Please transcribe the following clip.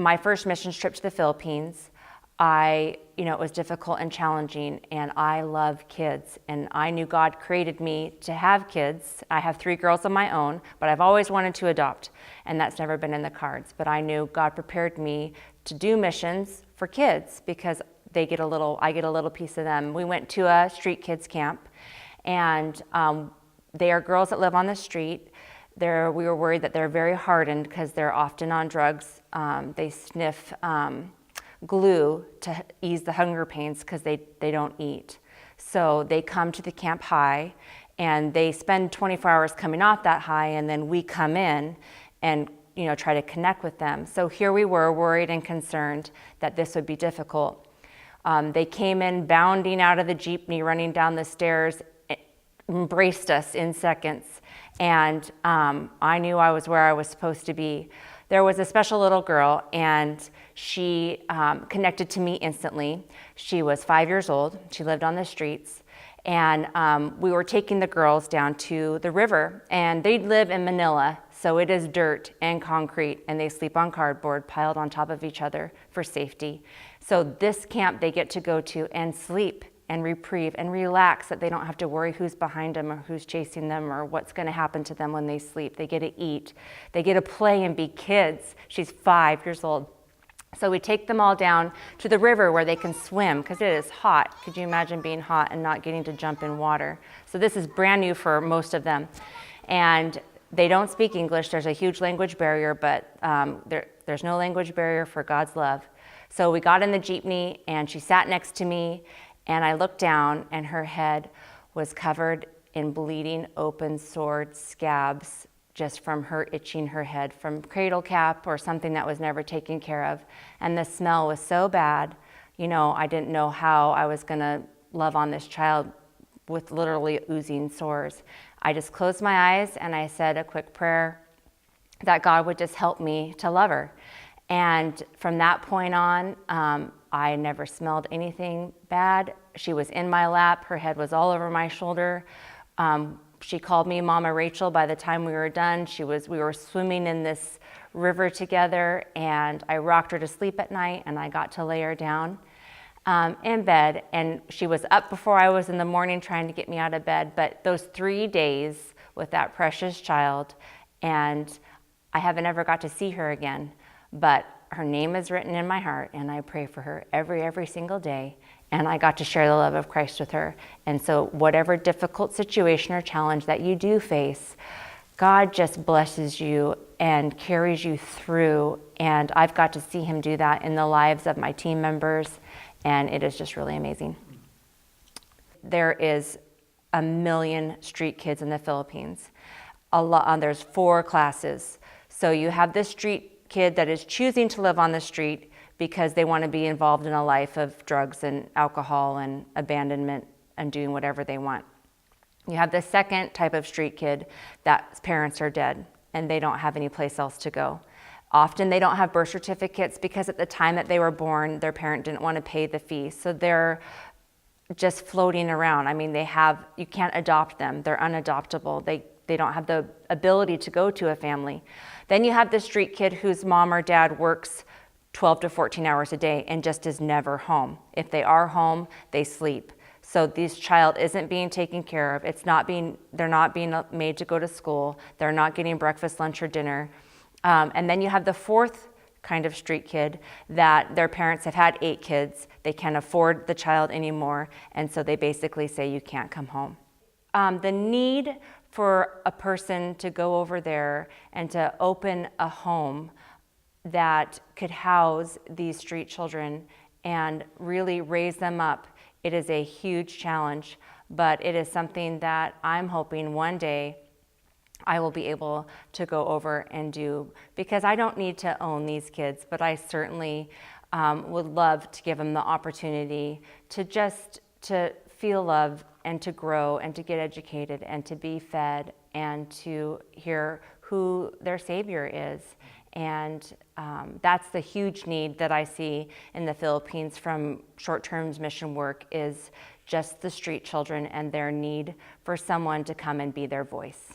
My first missions trip to the Philippines, it was difficult and challenging, and I love kids, and I knew God created me to have kids. I have 3 girls of my own, but I've always wanted to adopt, and that's never been in the cards. But I knew God prepared me to do missions for kids because I get a little piece of them. We went to a street kids camp, and they are girls that live on the street. We were worried that they're very hardened because they're often on drugs. They sniff glue to ease the hunger pains because they don't eat. So they come to the camp high, and they spend 24 hours coming off that high, and then we come in and try to connect with them. So here we were, worried and concerned that this would be difficult. They came in bounding out of the jeepney, running down the stairs, embraced us in seconds, and I knew I was where I was supposed to be. There was a special little girl, and she connected to me instantly. She was 5 years old. She lived on the streets, and we were taking the girls down to the river, and they live in Manila, so it is dirt and concrete, and they sleep on cardboard piled on top of each other for safety. So this camp they get to go to and sleep and reprieve and relax, that they don't have to worry who's behind them or who's chasing them or what's going to happen to them when they sleep. They get to eat. They get to play and be kids. She's 5 years old. So we take them all down to the river where they can swim because it is hot. Could you imagine being hot and not getting to jump in water? So this is brand new for most of them. And they don't speak English. There's a huge language barrier, but there's no language barrier for God's love. So we got in the jeepney, and she sat next to me, and I looked down, and her head was covered in bleeding open sword scabs just from her itching her head from cradle cap or something that was never taken care of. And the smell was so bad, I didn't know how I was gonna love on this child with literally oozing sores. I just closed my eyes and I said a quick prayer that God would just help me to love her. And from that point on, I never smelled anything bad. She was in my lap. Her head was all over my shoulder. She called me Mama Rachel by the time we were done. We were swimming in this river together, and I rocked her to sleep at night, and I got to lay her down in bed. And she was up before I was in the morning trying to get me out of bed. But those 3 days with that precious child, and I haven't ever got to see her again. But her name is written in my heart, and I pray for her every single day, and I got to share the love of Christ with her. And so whatever difficult situation or challenge that you do face, God just blesses you and carries you through, and I've got to see him do that in the lives of my team members, and it is just really amazing. There is 1 million street kids in the Philippines. There's 4 classes. So you have this street kid that is choosing to live on the street because they want to be involved in a life of drugs and alcohol and abandonment and doing whatever they want. You have the second type of street kid that's parents are dead and they don't have any place else to go. Often they don't have birth certificates because at the time that they were born, their parent didn't want to pay the fee. So they're just floating around. I mean, you can't adopt them. They're unadoptable. They don't have the ability to go to a family. Then you have the street kid whose mom or dad works 12 to 14 hours a day and just is never home. If they are home, they sleep. So this child isn't being taken care of. They're not being made to go to school. They're not getting breakfast, lunch, or dinner. And then you have the fourth kind of street kid that their parents have had 8 kids. They can't afford the child anymore, and so they basically say you can't come home. The need for a person to go over there and to open a home that could house these street children and really raise them up, it is a huge challenge, but it is something that I'm hoping one day I will be able to go over and do, because I don't need to own these kids, but I certainly would love to give them the opportunity to feel love and to grow and to get educated and to be fed and to hear who their Savior is. And that's the huge need that I see in the Philippines from short-term mission work, is just the street children and their need for someone to come and be their voice.